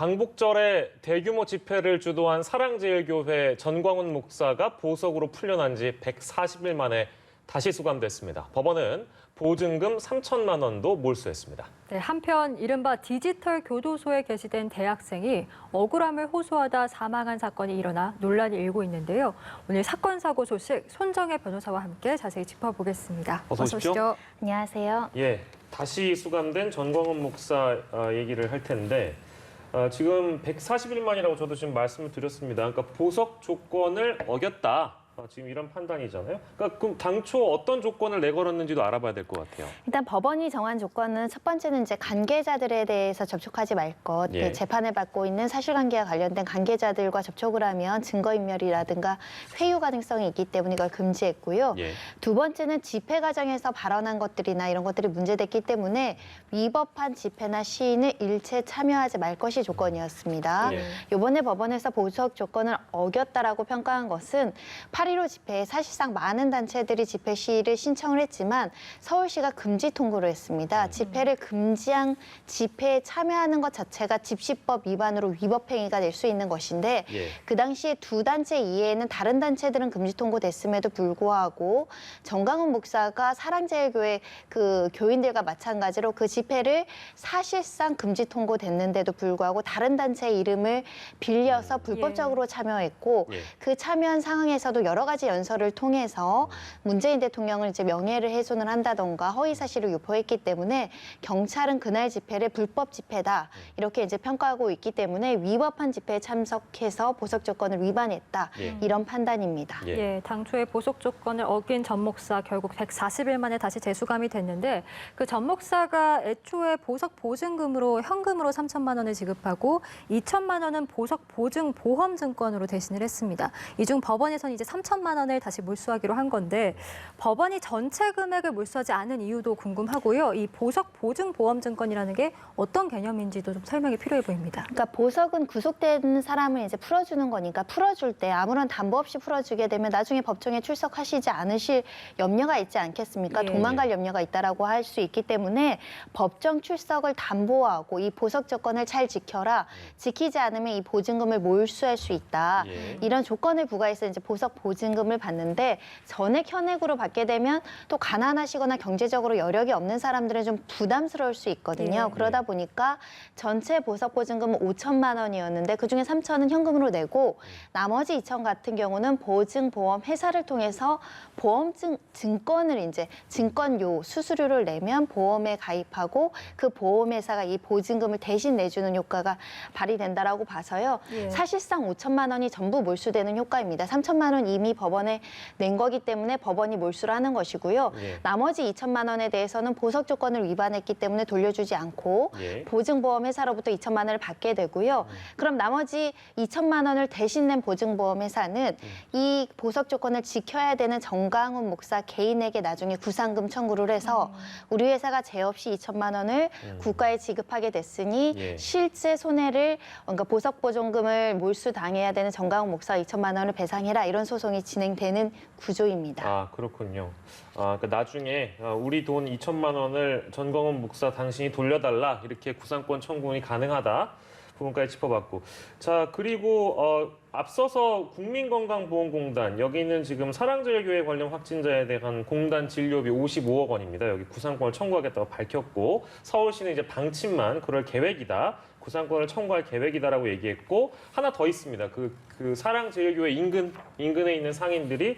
광복절에 대규모 집회를 주도한 사랑제일교회 전광훈 목사가 보석으로 풀려난 지 140일 만에 다시 수감됐습니다. 법원은 보증금 3천만 원도 몰수했습니다. 네, 한편 이른바 디지털 교도소에 게시된 대학생이 억울함을 호소하다 사망한 사건이 일어나 논란이 일고 있는데요. 오늘 사건 사고 소식 손정혜 변호사와 함께 자세히 짚어보겠습니다. 어서 오십시오. 안녕하세요. 예, 다시 수감된 전광훈 목사 얘기를 할 텐데 지금 140일 만이라고 저도 지금 말씀을 드렸습니다. 그러니까 보석 조건을 어겼다. 지금 이런 판단이잖아요. 그러니까 그럼 당초 어떤 조건을 내걸었는지도 알아봐야 될 것 같아요. 일단 법원이 정한 조건은 첫 번째는 이제 관계자들에 대해서 접촉하지 말 것. 예. 그 재판을 받고 있는 사실관계와 관련된 관계자들과 접촉을 하면 증거인멸이라든가 회유 가능성이 있기 때문에 이걸 금지했고요. 예. 두 번째는 집회 과정에서 발언한 것들이나 이런 것들이 문제됐기 때문에 위법한 집회나 시위는 일체 참여하지 말 것이 조건이었습니다. 예. 이번에 법원에서 보석 조건을 어겼다라고 평가한 것은 8.15 집회에 사실상 많은 단체들이 집회 시위를 신청을 했지만 서울시가 금지 통보를 했습니다. 집회를 금지한 집회에 참여하는 것 자체가 집시법 위반으로 위법행위가 될 수 있는 것인데 예. 그 당시에 두 단체 이외에는 다른 단체들은 금지 통보됐음에도 불구하고 전광훈 목사가 사랑제일교회 그 교인들과 마찬가지로 그 집회를 사실상 금지 통보됐는데도 불구하고 다른 단체의 이름을 빌려서 불법적으로 참여했고 예. 그 참여한 상황에서도 여러 가지 연설을 통해서 문재인 대통령을 이제 명예를 훼손을 한다던가 허위 사실을 유포했기 때문에 경찰은 그날 집회를 불법 집회다 이렇게 이제 평가하고 있기 때문에 위법한 집회에 참석해서 보석 조건을 위반했다 예. 이런 판단입니다. 예. 예, 당초에 보석 조건을 어긴 전 목사 결국 140일 만에 다시 재수감이 됐는데 그 전 목사가 애초에 보석 보증금으로 현금으로 3천만 원을 지급하고 2천만 원은 보석 보증 보험 증권으로 대신을 했습니다. 이 중 법원에서는 이제 3천만 원을 다시 몰수하기로 한 건데 법원이 전체 금액을 몰수하지 않은 이유도 궁금하고요. 이 보석 보증 보험 증권이라는 게 어떤 개념인지도 좀 설명이 필요해 보입니다. 그러니까 보석은 구속된 사람을 이제 풀어주는 거니까 풀어줄 때 아무런 담보 없이 풀어주게 되면 나중에 법정에 출석하시지 않으실 염려가 있지 않겠습니까? 예. 도망갈 염려가 있다라고 할 수 있기 때문에 법정 출석을 담보하고 이 보석 조건을 잘 지켜라. 지키지 않으면 이 보증금을 몰수할 수 있다. 예. 이런 조건을 부과해서 이제 보석 보증금을 받는데 전액 현액으로 받게 되면 또 가난하시거나 경제적으로 여력이 없는 사람들은 좀 부담스러울 수 있거든요. 예. 그러다 보니까 전체 보석 보증금은 5천만 원이었는데 그중에 3천은 현금으로 내고 나머지 2천 같은 경우는 보증보험 회사를 통해서 보험증 증권을 이제 증권료 수수료를 내면 보험에 가입하고 그 보험회사가 이 보증금을 대신 내주는 효과가 발휘된다라고 봐서요. 예. 사실상 5천만 원이 전부 몰수되는 효과입니다. 3천만 원 이미 법원에 낸 거기 때문에 법원이 몰수를 하는 것이고요. 예. 나머지 2천만 원에 대해서는 보석 조건을 위반했기 때문에 돌려주지 않고 예. 보증보험 회사로부터 2천만 원을 받게 되고요. 그럼 나머지 2천만 원을 대신 낸 보증보험 회사는 이 보석 조건을 지켜야 되는 전광훈 목사 개인에게 나중에 구상금 청구를 해서 우리 회사가 죄 없이 2천만 원을 국가에 지급하게 됐으니 예. 실제 손해를 그러니까 보석 보증금을 몰수당해야 되는 전광훈 목사 2천만 원을 배상해라 이런 소송이 진행되는 구조입니다. 아, 그렇군요. 그러니까 나중에 우리 돈 2천만 원을 전광훈 목사 당신이 돌려달라 이렇게 구상권 청구가 가능하다. 부분까지 짚어봤고. 자, 그리고 앞서서 국민건강보험공단 여기는 지금 사랑제일교회 관련 확진자에 대한 공단 진료비 55억 원입니다. 여기 구상권을 청구하겠다고 밝혔고 서울시는 이제 방침만 그럴 계획이다. 구상권을 청구할 계획이다라고 얘기했고 하나 더 있습니다. 그 사랑제일교회 인근에 있는 상인들이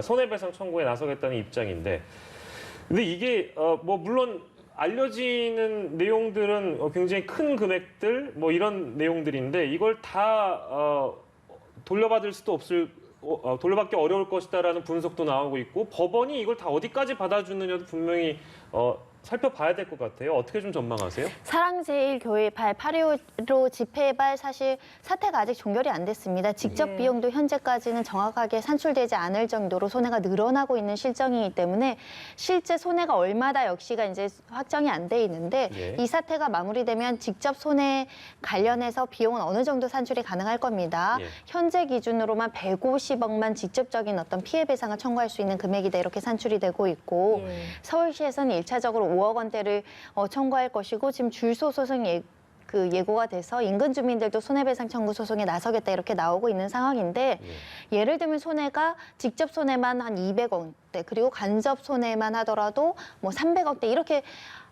손해배상 청구에 나서겠다는 입장인데 근데 이게 뭐 물론 알려지는 내용들은 굉장히 큰 금액들 뭐 이런 내용들인데 이걸 다 돌려받을 수도 없을 돌려받기 어려울 것이다라는 분석도 나오고 있고 법원이 이걸 다 어디까지 받아주느냐도 분명히 살펴봐야 될 것 같아요. 어떻게 좀 전망하세요? 사랑제일교회 발 8.15 집회 발 사실 사태가 아직 종결이 안 됐습니다. 직접 예. 비용도 현재까지는 정확하게 산출되지 않을 정도로 손해가 늘어나고 있는 실정이기 때문에 실제 손해가 얼마다 역시가 이제 확정이 안 돼 있는데 예. 이 사태가 마무리되면 직접 손해 관련해서 비용은 어느 정도 산출이 가능할 겁니다. 예. 현재 기준으로만 150억만 직접적인 어떤 피해 배상을 청구할 수 있는 금액이다 이렇게 산출이 되고 있고 예. 서울시에서는 1차적으로 5억 원대를 청구할 것이고 지금 줄소 소송 그 예고가 돼서 인근 주민들도 손해배상 청구 소송에 나서겠다 이렇게 나오고 있는 상황인데 예를 들면 손해가 직접 손해만 한 200억대 그리고 간접 손해만 하더라도 뭐 300억대 이렇게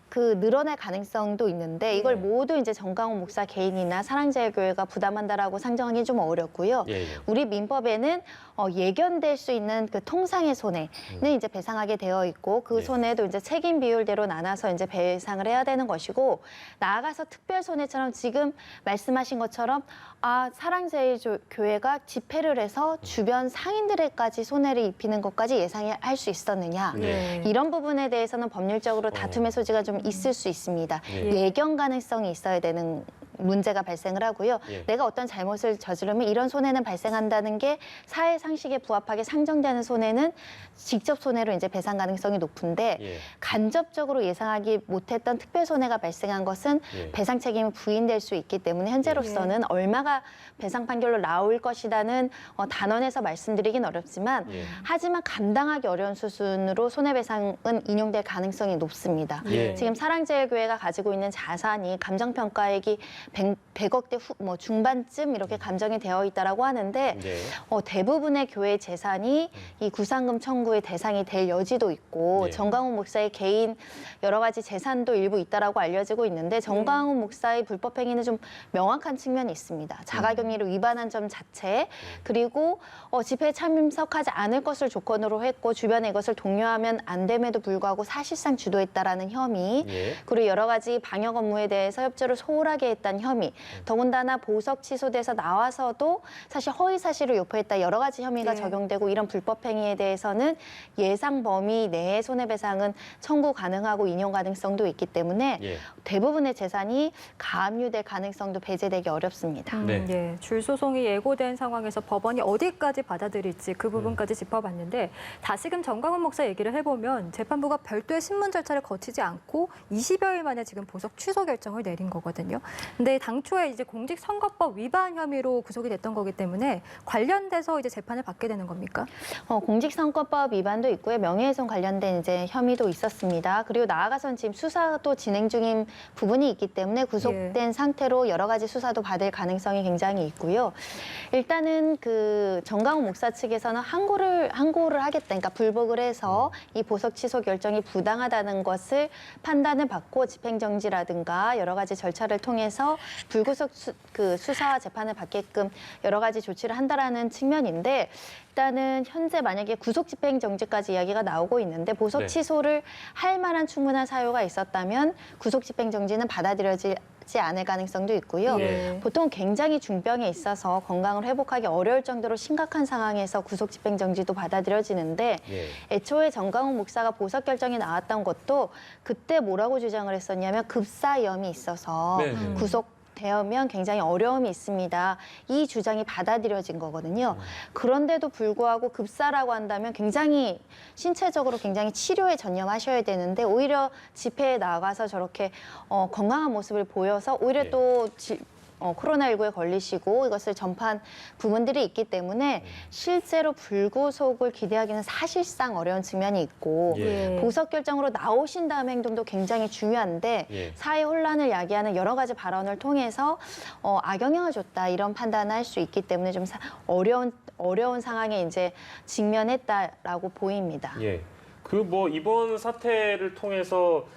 그 늘어날 가능성도 있는데 이걸 모두 이제 정강훈 목사 개인이나 사랑제일교회가 부담한다라고 상정하기 좀 어렵고요. 우리 민법에는 예견될 수 있는 그 통상의 손해는 이제 배상하게 되어 있고 그 손해도 이제 책임 비율대로 나눠서 이제 배상을 해야 되는 것이고 나아가서 특별 손해처럼 지금 말씀하신 것처럼 사랑제일교회가 집회를 해서 주변 상인들에까지 손해를 입히는 것까지 예상할 수 있었느냐 이런 부분에 대해서는 법률적으로 다툼의 소지가 좀 있을 수 있습니다. 예견 가능성이 있어야 되는 문제가 발생을 하고요. 내가 어떤 잘못을 저지르면 이런 손해는 발생한다는 게 사회 상식에 부합하게 상정되는 손해는 직접 손해로 이제 배상 가능성이 높은데 간접적으로 예상하기 못했던 특별 손해가 발생한 것은 배상 책임이 부인될 수 있기 때문에 현재로서는 얼마가 배상 판결로 나올 것이라는 단언해서 말씀드리긴 어렵지만 하지만 감당하기 어려운 수준으로 손해배상은 인용될 가능성이 높습니다. 지금 사랑제일교회가 가지고 있는 자산이 감정평가액이 100억대 중반쯤 이렇게 감정이 되어 있다라고 하는데 대부분의 교회 재산이 이 구상금 청구의 대상이 될 여지도 있고 정강훈 목사의 개인 여러 가지 재산도 일부 있다라고 알려지고 있는데 정강훈 목사의 불법 행위는 좀 명확한 측면이 있습니다. 자가격리를 위반한 점 자체 그리고 집회에 참석하지 않을 것을 조건으로 했고 주변에 이것을 독려하면 안 됨에도 불구하고 사실상 주도했다라는 혐의 그리고 여러 가지 방역 업무에 대해서 협조를 소홀하게 했다는 혐의 더군다나 보석 취소돼서 나와서도 사실 허위 사실을 유포했다 여러 가지 혐의가 적용되고 이런 불법 행위에 대해서는 예상 범위 내의 손해배상은 청구 가능하고 인용 가능성도 있기 때문에 대부분의 재산이 가압류될 가능성도 배제되기 어렵습니다. 줄 소송이 예고된 상황에서 법원이 어디까지 받아들일지 그 부분까지 짚어봤는데 다시금 정강훈 목사 얘기를 해보면 재판부가 별도의 신문 절차를 거치지 않고 20여일 만에 지금 보석 취소 결정을 내린 거거든요. 근데 당초에 이제 공직선거법 위반 혐의로 구속이 됐던 거기 때문에 관련돼서 이제 재판을 받게 되는 겁니까? 공직선거법 위반도 있고요. 명예훼손 관련된 이제 혐의도 있었습니다. 그리고 나아가선 지금 수사도 진행 중인 부분이 있기 때문에 구속된 상태로 여러 가지 수사도 받을 가능성이 굉장히 있고요. 일단은 그 정강훈 목사 측에서는 항고를 하겠다. 그러니까 불복을 해서 이 보석 취소 결정이 부당하다는 것을 판단을 받고 집행정지라든가 여러 가지 절차를 통해서 불구속 수사와 재판을 받게끔 여러 가지 조치를 한다라는 측면인데 일단은 현재 만약에 구속 집행 정지까지 이야기가 나오고 있는데 보석 취소를 할 만한 충분한 사유가 있었다면 구속 집행 정지는 받아들여지지 않을 가능성도 있고요. 보통 굉장히 중병에 있어서 건강을 회복하기 어려울 정도로 심각한 상황에서 구속 집행 정지도 받아들여지는데 애초에 정강훈 목사가 보석 결정이 나왔던 것도 그때 뭐라고 주장을 했었냐면 급사염이 있어서 구속 되면 굉장히 어려움이 있습니다. 이 주장이 받아들여진 거거든요. 그런데도 불구하고 급사라고 한다면 굉장히 신체적으로 굉장히 치료에 전념하셔야 되는데 오히려 집회에 나가서 저렇게 건강한 모습을 보여서 오히려 또 코로나19에 걸리시고 이것을 전파한 부분들이 있기 때문에 실제로 불구속을 기대하기는 사실상 어려운 측면이 있고 보석 결정으로 나오신 다음 행동도 굉장히 중요한데 사회 혼란을 야기하는 여러 가지 발언을 통해서 악영향을 줬다 이런 판단을 할 수 있기 때문에 좀 어려운 상황에 이제 직면했다라고 보입니다. 그 이번 사태를 통해서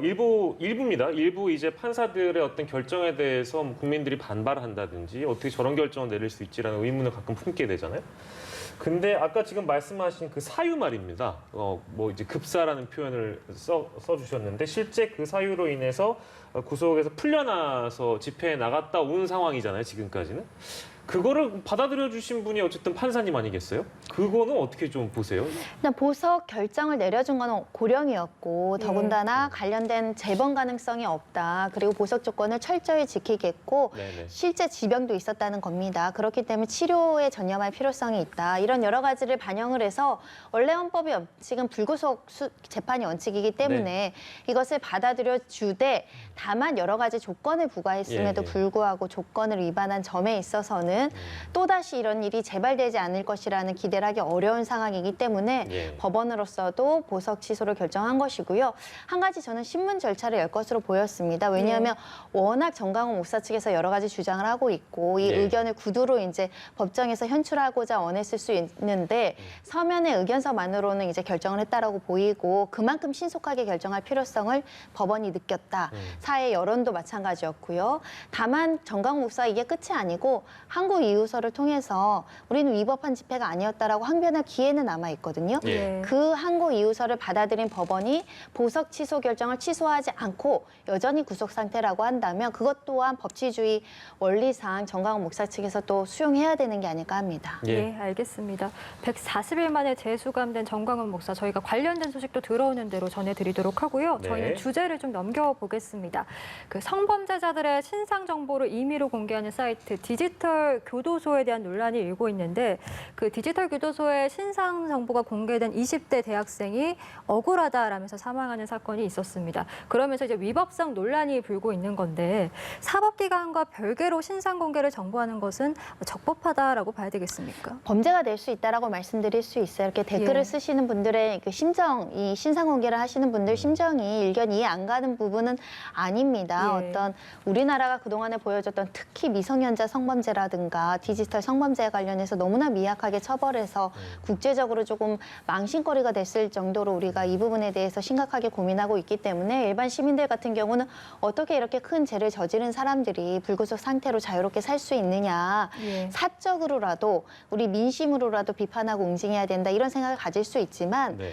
일부입니다. 일부 이제 판사들의 어떤 결정에 대해서 국민들이 반발한다든지 어떻게 저런 결정을 내릴 수 있지라는 의문을 가끔 품게 되잖아요. 근데 아까 지금 말씀하신 그 사유 말입니다. 이제 급사라는 표현을 써주셨는데 실제 그 사유로 인해서 구속에서 풀려나서 집회에 나갔다 온 상황이잖아요. 지금까지는. 그거를 받아들여 주신 분이 어쨌든 판사님 아니겠어요? 그거는 어떻게 좀 보세요? 일단 보석 결정을 내려준 건 고령이었고 더군다나 관련된 재범 가능성이 없다. 그리고 보석 조건을 철저히 지키겠고 실제 지병도 있었다는 겁니다. 그렇기 때문에 치료에 전념할 필요성이 있다. 이런 여러 가지를 반영을 해서 원래 헌법의 원칙은 불구속 재판이 원칙이기 때문에 이것을 받아들여 주되 다만 여러 가지 조건을 부과했음에도 불구하고 조건을 위반한 점에 있어서는 경우는 또다시 이런 일이 재발되지 않을 것이라는 기대를 하기 어려운 상황이기 때문에 예. 법원으로서도 보석 취소를 결정한 것이고요. 한 가지 저는 신문 절차를 열 것으로 보였습니다. 왜냐하면 워낙 정강훈 목사 측에서 여러 가지 주장을 하고 있고 이 예. 의견을 구두로 이제 법정에서 현출하고자 원했을 수 있는데 서면의 의견서만으로는 이제 결정을 했다라고 보이고 그만큼 신속하게 결정할 필요성을 법원이 느꼈다. 사회 여론도 마찬가지였고요. 다만 정강훈 목사 이게 끝이 아니고 항고 이유서를 통해서 우리는 위법한 집회가 아니었다라고 항변할 기회는 남아 있거든요. 예. 그 항고 이유서를 받아들인 법원이 보석 취소 결정을 취소하지 않고 여전히 구속 상태라고 한다면 그것 또한 법치주의 원리상 정강훈 목사 측에서 또 수용해야 되는 게 아닐까 합니다. 예, 알겠습니다. 140일 만에 재수감된 정광훈 목사, 저희가 관련된 소식도 들어오는 대로 전해드리도록 하고요. 네. 저희는 주제를 좀 넘겨보겠습니다. 그 성범죄자들의 신상 정보를 임의로 공개하는 사이트 디지털 교도소에 대한 논란이 일고 있는데 그 디지털 교도소의 신상 정보가 공개된 20대 대학생이 억울하다라면서 사망하는 사건이 있었습니다. 그러면서 이제 위법성 논란이 불고 있는 건데 사법기관과 별개로 신상 공개를 정보하는 것은 적법하다라고 봐야 되겠습니까? 범죄가 될 수 있다라고 말씀드릴 수 있어요. 이렇게 댓글을 예. 쓰시는 분들의 그 심정, 이 신상 공개를 하시는 분들 심정이 일견 이해 안 가는 부분은 아닙니다. 예. 어떤 우리나라가 그동안에 보여줬던 특히 미성년자 성범죄라든가 디지털 성범죄에 관련해서 너무나 미약하게 처벌해서 국제적으로 조금 망신거리가 됐을 정도로 우리가 이 부분에 대해서 심각하게 고민하고 있기 때문에 일반 시민들 같은 경우는 어떻게 이렇게 큰 죄를 저지른 사람들이 불구속 상태로 자유롭게 살 수 있느냐. 예. 사적으로라도 우리 민심으로라도 비판하고 응징해야 된다 이런 생각을 가질 수 있지만 네.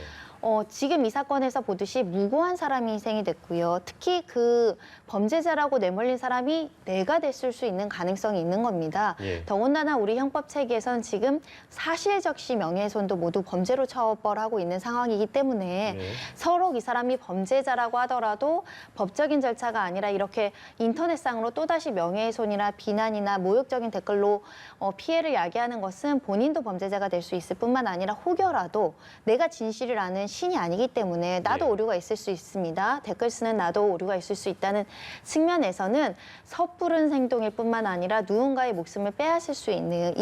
지금 이 사건에서 보듯이 무고한 사람이 희생이 됐고요. 특히 그 범죄자라고 내몰린 사람이 내가 됐을 수 있는 가능성이 있는 겁니다. 예. 더군다나 우리 형법 체계에선 지금 사실적시 명예훼손도 모두 범죄로 처벌하고 있는 상황이기 때문에 예. 서로 이 사람이 범죄자라고 하더라도 법적인 절차가 아니라 이렇게 인터넷상으로 또다시 명예훼손이나 비난이나 모욕적인 댓글로 피해를 야기하는 것은 본인도 범죄자가 될 수 있을 뿐만 아니라 혹여라도 내가 진실을 아는 신이 아니기 때문에 나도 네. 오류가 있을 수 있습니다. 댓글 쓰는 나도 오류가 있을 수 있다는 측면에서는 섣부른 행동일 뿐만 아니라 누군가의 목숨을 빼앗을 수 있는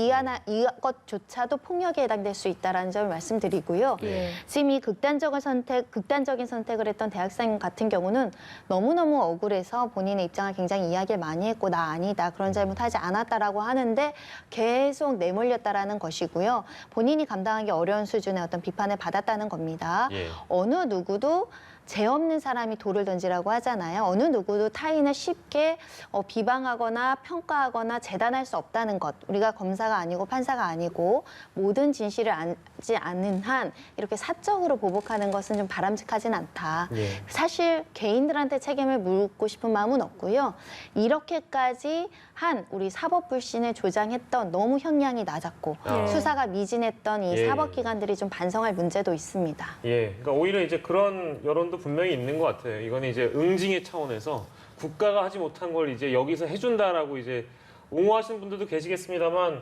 이것조차도 폭력에 해당될 수 있다는 점을 말씀드리고요. 예. 지금 이 극단적인 선택을 했던 대학생 같은 경우는 너무너무 억울해서 본인의 입장을 굉장히 이야기를 많이 했고 나 아니다 그런 잘못하지 않았다라고 하는데 계속 내몰렸다라는 것이고요. 본인이 감당하기 어려운 수준의 어떤 비판을 받았다는 겁니다. 예. 어느 누구도 죄 없는 사람이 돌을 던지라고 하잖아요. 어느 누구도 타인을 쉽게 비방하거나 평가하거나 재단할 수 없다는 것. 우리가 검사가 아니고 판사가 아니고 모든 진실을 알지 않는 한 이렇게 사적으로 보복하는 것은 좀 바람직하진 않다. 예. 사실 개인들한테 책임을 묻고 싶은 마음은 없고요. 이렇게까지 한 우리 사법불신을 조장했던 너무 형량이 낮았고 아. 수사가 미진했던 이 예. 사법기관들이 좀 반성할 문제도 있습니다. 예, 그러니까 오히려 이제 그런 여론도 분명히 있는 것 같아요. 이거는 이제 응징의 차원에서 국가가 하지 못한 걸 이제 여기서 해준다라고 이제 옹호하시는 분들도 계시겠습니다만,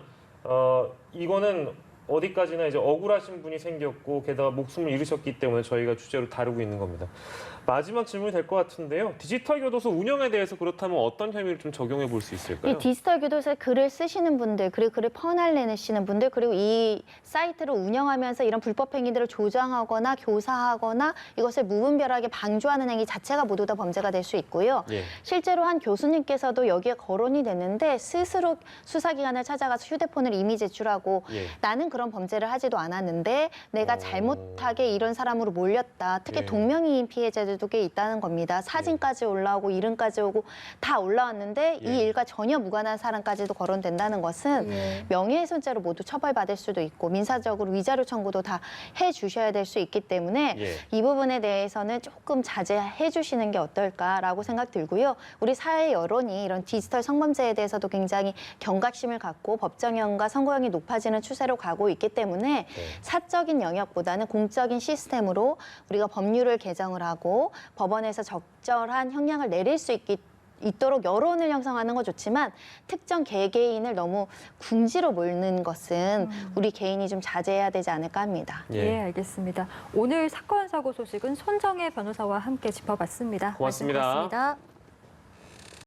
이거는 어디까지나 이제 억울하신 분이 생겼고 게다가 목숨을 잃으셨기 때문에 저희가 주제로 다루고 있는 겁니다. 마지막 질문이 될 것 같은데요. 디지털 교도소 운영에 대해서 그렇다면 어떤 혐의를 좀 적용해 볼 수 있을까요? 이 디지털 교도소에 글을 쓰시는 분들, 그리고 글을 퍼날내시는 분들, 그리고 이 사이트를 운영하면서 이런 불법 행위들을 조장하거나 교사하거나 이것을 무분별하게 방조하는 행위 자체가 모두 다 범죄가 될 수 있고요. 예. 실제로 한 교수님께서도 여기에 거론이 됐는데 스스로 수사기관을 찾아가서 휴대폰을 이미 제출하고 예. 나는 그런 범죄를 하지도 않았는데 내가 잘못하게 이런 사람으로 몰렸다. 특히 예. 동명이인 피해자들도 꽤 있다는 겁니다. 사진까지 올라오고 이름까지 오고 다 올라왔는데 예. 이 일과 전혀 무관한 사람까지도 거론된다는 것은 예. 명예훼손죄로 모두 처벌받을 수도 있고 민사적으로 위자료 청구도 다 해주셔야 될 수 있기 때문에 예. 이 부분에 대해서는 조금 자제해 주시는 게 어떨까라고 생각 들고요. 우리 사회 여론이 이런 디지털 성범죄에 대해서도 굉장히 경각심을 갖고 법정형과 선고형이 높아지는 추세로 가고 있기 때문에 사적인 영역보다는 공적인 시스템으로 우리가 법률을 개정을 하고 법원에서 적절한 형량을 내릴 수 있도록 여론을 형성하는 건 좋지만 특정 개개인을 너무 궁지로 몰는 것은 우리 개인이 좀 자제해야 되지 않을까 합니다. 예, 알겠습니다. 오늘 사건 사고 소식은 손정혜 변호사와 함께 짚어봤습니다. 고맙습니다. 말씀 고맙습니다.